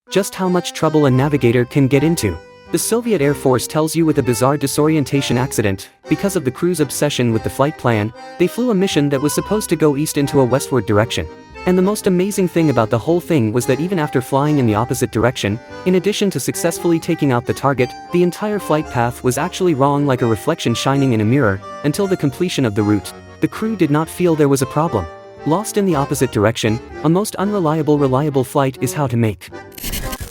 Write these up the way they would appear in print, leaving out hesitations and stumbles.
Just how much trouble a navigator can get into. The Soviet Air Force tells you with a bizarre disorientation accident, because of the crew's obsession with the flight plan, they flew a mission that was supposed to go east into a westward direction. And the most amazing thing about the whole thing was that even after flying in the opposite direction, in addition to successfully taking out the target, the entire flight path was actually wrong like a reflection shining in a mirror. Until the completion of the route, the crew did not feel there was a problem. Lost in the opposite direction, a most reliable flight is how to make.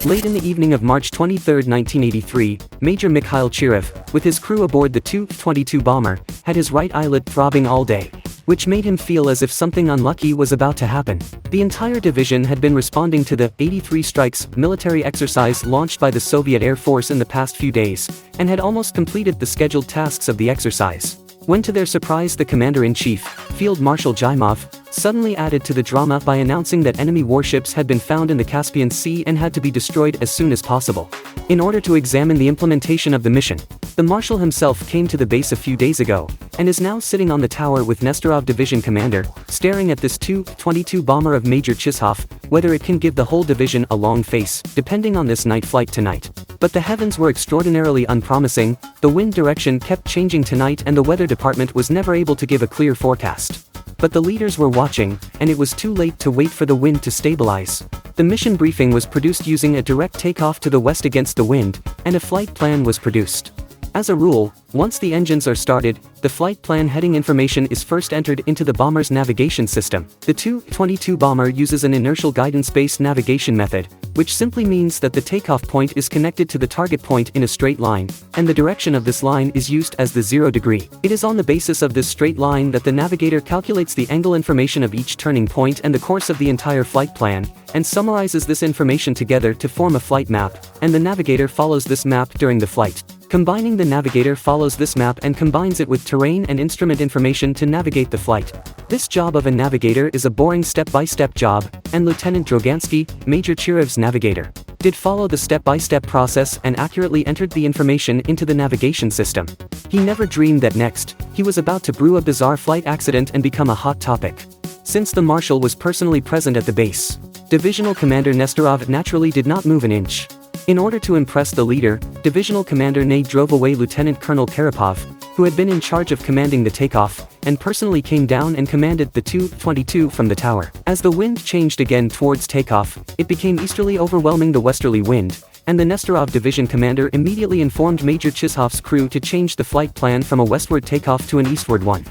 Late in the evening of March 23, 1983, Major Mikhail Chirev, with his crew aboard the Tu-22 bomber, had his right eyelid throbbing all day, which made him feel as if something unlucky was about to happen. The entire division had been responding to the 83 Strikes military exercise launched by the Soviet Air Force in the past few days, and had almost completed the scheduled tasks of the exercise, when to their surprise the Commander-in-Chief, Field Marshal Jaimov, suddenly added to the drama by announcing that enemy warships had been found in the Caspian Sea and had to be destroyed as soon as possible. In order to examine the implementation of the mission, the Marshal himself came to the base a few days ago, and is now sitting on the tower with Nestorov Division Commander, staring at this Tu-22 bomber of Major Chisholm, whether it can give the whole division a long face, depending on this night flight tonight. But the heavens were extraordinarily unpromising, the wind direction kept changing tonight and the weather department was never able to give a clear forecast. But the leaders were watching, and it was too late to wait for the wind to stabilize. The mission briefing was produced using a direct takeoff to the west against the wind, and a flight plan was produced. As a rule, once the engines are started, the flight plan heading information is first entered into the bomber's navigation system. The Tu-22 bomber uses an inertial guidance-based navigation method, which simply means that the takeoff point is connected to the target point in a straight line, and the direction of this line is used as the 0 degree. It is on the basis of this straight line that the navigator calculates the angle information of each turning point and the course of the entire flight plan, and summarizes this information together to form a flight map, and the navigator follows this map during the flight. Combining the navigator follows this map and combines it with terrain and instrument information to navigate the flight. This job of a navigator is a boring step-by-step job, and Lieutenant Drogansky, Major Chirev's navigator, did follow the step-by-step process and accurately entered the information into the navigation system. He never dreamed that next, he was about to brew a bizarre flight accident and become a hot topic. Since the Marshal was personally present at the base, Divisional Commander Nestorov naturally did not move an inch. In order to impress the leader, Divisional Commander Ney drove away Lieutenant Colonel Karapov, who had been in charge of commanding the takeoff, and personally came down and commanded the Tu-22 from the tower. As the wind changed again towards takeoff, it became easterly, overwhelming the westerly wind, and the Nestorov Division Commander immediately informed Major Chishov's crew to change the flight plan from a westward takeoff to an eastward one.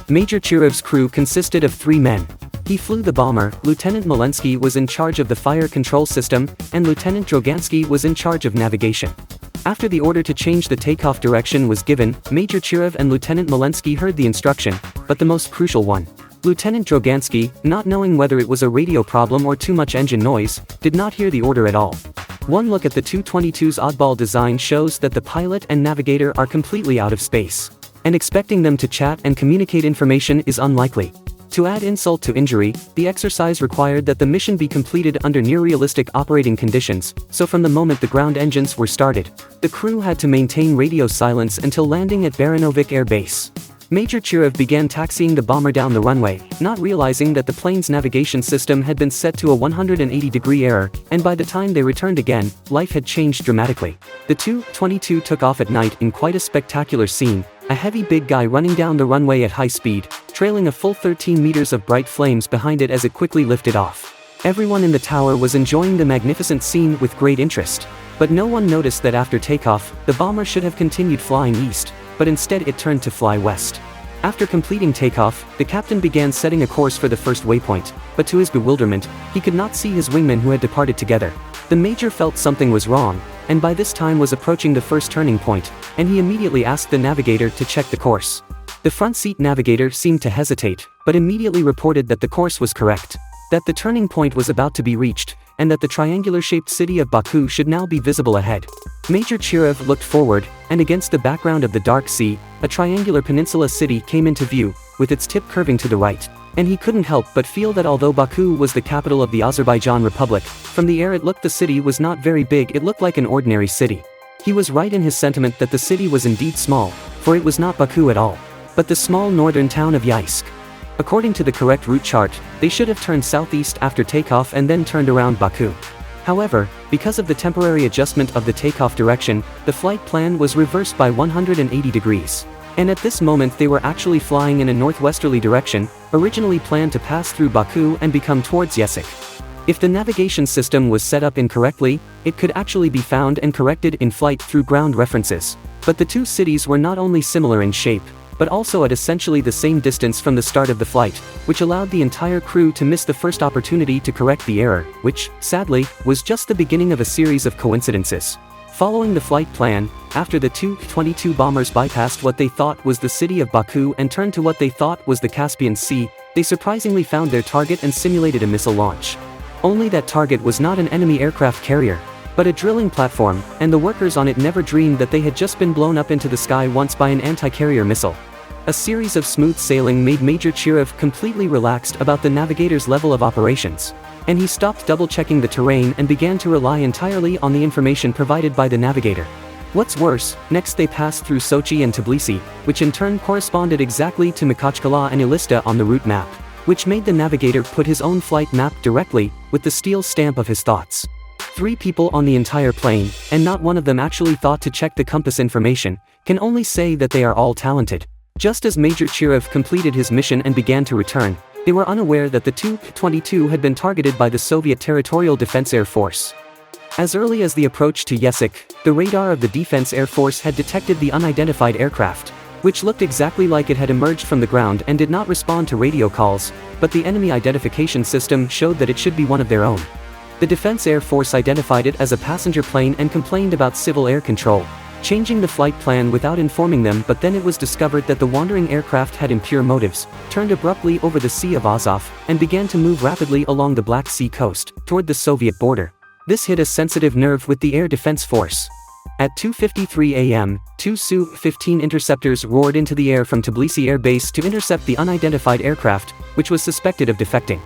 Major Chirev's crew consisted of 3 men. He flew the bomber, Lieutenant Molensky was in charge of the fire control system, and Lieutenant Drogansky was in charge of navigation. After the order to change the takeoff direction was given, Major Chirev and Lieutenant Molensky heard the instruction, but the most crucial one. Lieutenant Drogansky, not knowing whether it was a radio problem or too much engine noise, did not hear the order at all. One look at the Tu-22's oddball design shows that the pilot and navigator are completely out of space, and expecting them to chat and communicate information is unlikely. To add insult to injury, the exercise required that the mission be completed under near-realistic operating conditions, so from the moment the ground engines were started, the crew had to maintain radio silence until landing at Baranovik Air Base. Major Chirev began taxiing the bomber down the runway, not realizing that the plane's navigation system had been set to a 180-degree error, and by the time they returned again, life had changed dramatically. The Tu-22 took off at night in quite a spectacular scene, a heavy big guy running down the runway at high speed, trailing a full 13 meters of bright flames behind it as it quickly lifted off. Everyone in the tower was enjoying the magnificent scene with great interest, but no one noticed that after takeoff, the bomber should have continued flying east, but instead it turned to fly west. After completing takeoff, the captain began setting a course for the first waypoint, but to his bewilderment, he could not see his wingmen who had departed together. The major felt something was wrong, and by this time was approaching the first turning point, and he immediately asked the navigator to check the course. The front seat navigator seemed to hesitate, but immediately reported that the course was correct, that the turning point was about to be reached, and that the triangular-shaped city of Baku should now be visible ahead. Major Chirev looked forward, and against the background of the dark sea, a triangular peninsula city came into view, with its tip curving to the right, and he couldn't help but feel that although Baku was the capital of the Azerbaijan Republic, from the air it looked the city was not very big, it looked like an ordinary city. He was right in his sentiment that the city was indeed small, for it was not Baku at all, but the small northern town of Yeisk. According to the correct route chart, they should have turned southeast after takeoff and then turned around Baku. However, because of the temporary adjustment of the takeoff direction, the flight plan was reversed by 180 degrees. And at this moment they were actually flying in a northwesterly direction, originally planned to pass through Baku and become towards Yesik. If the navigation system was set up incorrectly, it could actually be found and corrected in flight through ground references. But the two cities were not only similar in shape, but also at essentially the same distance from the start of the flight, which allowed the entire crew to miss the first opportunity to correct the error, which, sadly, was just the beginning of a series of coincidences. Following the flight plan, after the Tu-22 bombers bypassed what they thought was the city of Baku and turned to what they thought was the Caspian Sea, they surprisingly found their target and simulated a missile launch. Only that target was not an enemy aircraft carrier, but a drilling platform, and the workers on it never dreamed that they had just been blown up into the sky once by an anti-carrier missile. A series of smooth sailing made Major Chirov completely relaxed about the navigator's level of operations, and he stopped double-checking the terrain and began to rely entirely on the information provided by the navigator. What's worse, next they passed through Sochi and Tbilisi, which in turn corresponded exactly to Makhachkala and Elista on the route map, which made the navigator put his own flight map directly, with the steel stamp of his thoughts. 3 people on the entire plane, and not one of them actually thought to check the compass information, can only say that they are all talented. Just as Major Chirov completed his mission and began to return, they were unaware that the Tu-22 had been targeted by the Soviet Territorial Defense Air Force. As early as the approach to Yesik, the radar of the Defense Air Force had detected the unidentified aircraft, which looked exactly like it had emerged from the ground and did not respond to radio calls, but the enemy identification system showed that it should be one of their own. The Defense Air Force identified it as a passenger plane and complained about civil air control, changing the flight plan without informing them, but then it was discovered that the wandering aircraft had impure motives, turned abruptly over the Sea of Azov, and began to move rapidly along the Black Sea coast, toward the Soviet border. This hit a sensitive nerve with the Air Defense Force. At 2:53 a.m., 2 Su-15 interceptors roared into the air from Tbilisi Air Base to intercept the unidentified aircraft, which was suspected of defecting.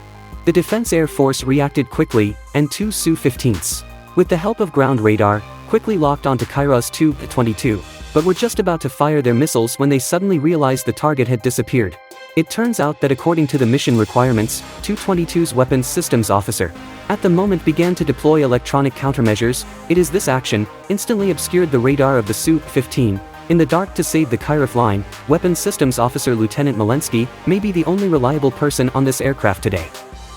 The Defense Air Force reacted quickly, and 2 Su-15s, with the help of ground radar, quickly locked onto Kairos Tu-22, but were just about to fire their missiles when they suddenly realized the target had disappeared. It turns out that according to the mission requirements, Tu-22's weapons systems officer, at the moment began to deploy electronic countermeasures. It is this action, instantly obscured the radar of the Su-15. In the dark to save the Kyrov line, weapons systems officer Lieutenant Malensky may be the only reliable person on this aircraft today.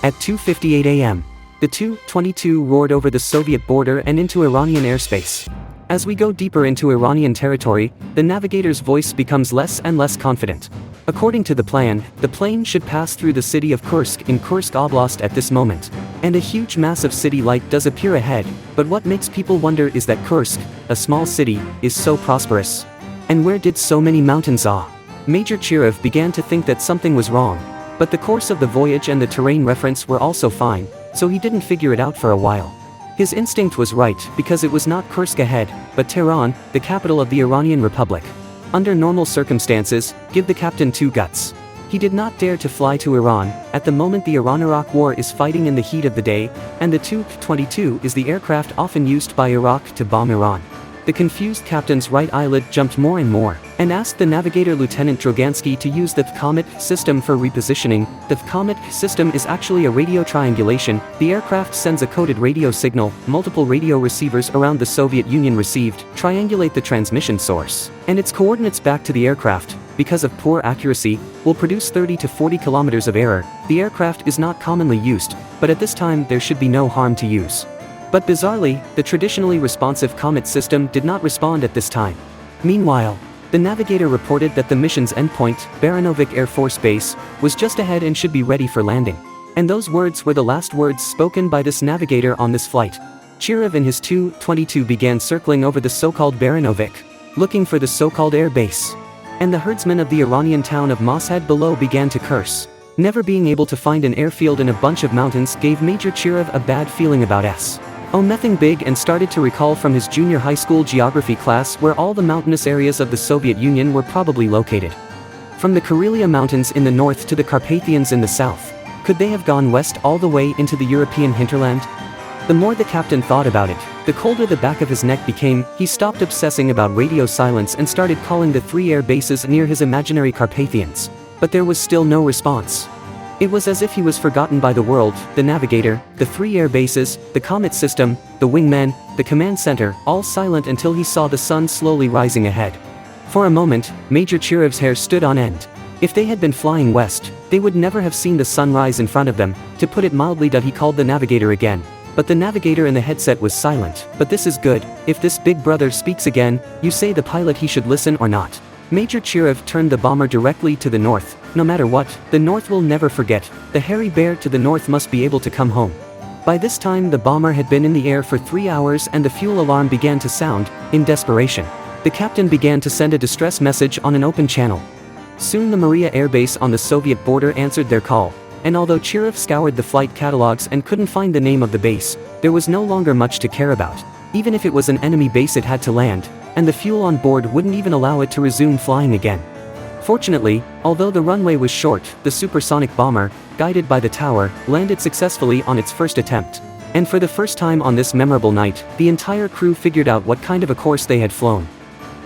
At 2:58 a.m., the Tu-22 roared over the Soviet border and into Iranian airspace. As we go deeper into Iranian territory, the navigator's voice becomes less and less confident. According to the plan, the plane should pass through the city of Kursk in Kursk Oblast at this moment, and a huge massive city light does appear ahead, but what makes people wonder is that Kursk, a small city, is so prosperous. And where did so many mountains are? Major Chirov began to think that something was wrong, but the course of the voyage and the terrain reference were also fine, so he didn't figure it out for a while. His instinct was right, because it was not Kursk ahead, but Tehran, the capital of the Iranian Republic. Under normal circumstances, give the captain 2 guts. He did not dare to fly to Iran. At the moment the Iran-Iraq war is fighting in the heat of the day, and the Tu-22 is the aircraft often used by Iraq to bomb Iran. The confused captain's right eyelid jumped more and more, and asked the navigator Lieutenant Drogansky to use the Comet system for repositioning. The Comet system is actually a radio triangulation. The aircraft sends a coded radio signal, multiple radio receivers around the Soviet Union received, triangulate the transmission source, and its coordinates back to the aircraft. Because of poor accuracy, will produce 30 to 40 kilometers of error. The aircraft is not commonly used, but at this time there should be no harm to use. But bizarrely, the traditionally responsive Comet system did not respond at this time. Meanwhile, the navigator reported that the mission's endpoint, Baranovik Air Force Base, was just ahead and should be ready for landing. And those words were the last words spoken by this navigator on this flight. Chirov and his Tu-22 began circling over the so-called Baranovik, looking for the so-called air base. And the herdsmen of the Iranian town of Mashhad below began to curse. Never being able to find an airfield in a bunch of mountains gave Major Chirov a bad feeling about nothing big, and started to recall from his junior high school geography class where all the mountainous areas of the Soviet Union were probably located. From the Karelia Mountains in the north to the Carpathians in the south. Could they have gone west all the way into the European hinterland? The more the captain thought about it, the colder the back of his neck became. He stopped obsessing about radio silence and started calling the 3 air bases near his imaginary Carpathians. But there was still no response. It was as if he was forgotten by the world, the navigator, the 3 air bases, the comet system, the wingmen, the command center, all silent until he saw the sun slowly rising ahead. For a moment, Major Chirev's hair stood on end. If they had been flying west, they would never have seen the sun rise in front of them. To put it mildly, he called the navigator again. But the navigator in the headset was silent. But this is good. If this big brother speaks again, you say the pilot he should listen or not. Major Chirev turned the bomber directly to the north. No matter what, the north will never forget. The hairy bear to the north must be able to come home. By this time the bomber had been in the air for 3 hours and the fuel alarm began to sound. In desperation, the captain began to send a distress message on an open channel. Soon the Maria airbase on the Soviet border answered their call. And although Chirev scoured the flight catalogs and couldn't find the name of the base, there was no longer much to care about. Even if it was an enemy base, it had to land, and the fuel on board wouldn't even allow it to resume flying again. Fortunately, although the runway was short, the supersonic bomber, guided by the tower, landed successfully on its first attempt. And for the first time on this memorable night, the entire crew figured out what kind of a course they had flown.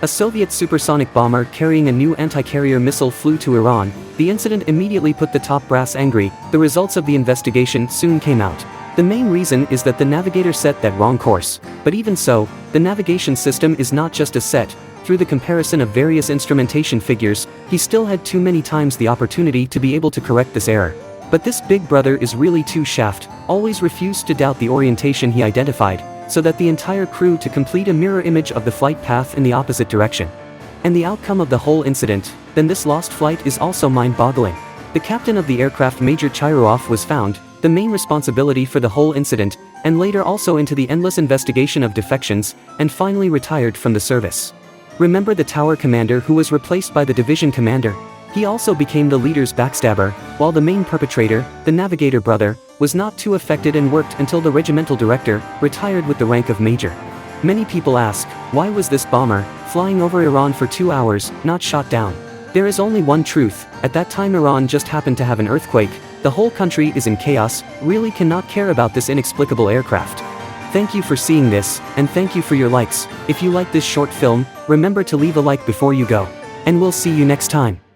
A Soviet supersonic bomber carrying a new anti-carrier missile flew to Iran. The incident immediately put the top brass angry. The results of the investigation soon came out. The main reason is that the navigator set that wrong course. But even so, the navigation system is not just a set. Through the comparison of various instrumentation figures, he still had too many times the opportunity to be able to correct this error. But this big brother is really too shaft, always refused to doubt the orientation he identified, so that the entire crew to complete a mirror image of the flight path in the opposite direction. And the outcome of the whole incident, then this lost flight is also mind-boggling. The captain of the aircraft, Major Chirov, was found, the main responsibility for the whole incident, and later also into the endless investigation of defections, and finally retired from the service. Remember the tower commander who was replaced by the division commander? He also became the leader's backstabber, while the main perpetrator, the navigator brother, was not too affected and worked until the regimental director retired with the rank of major. Many people ask, why was this bomber, flying over Iran for 2 hours, not shot down? There is only one truth: at that time Iran just happened to have an earthquake, the whole country is in chaos, really cannot care about this inexplicable aircraft. Thank you for seeing this, and thank you for your likes. If you like this short film, remember to leave a like before you go. And we'll see you next time.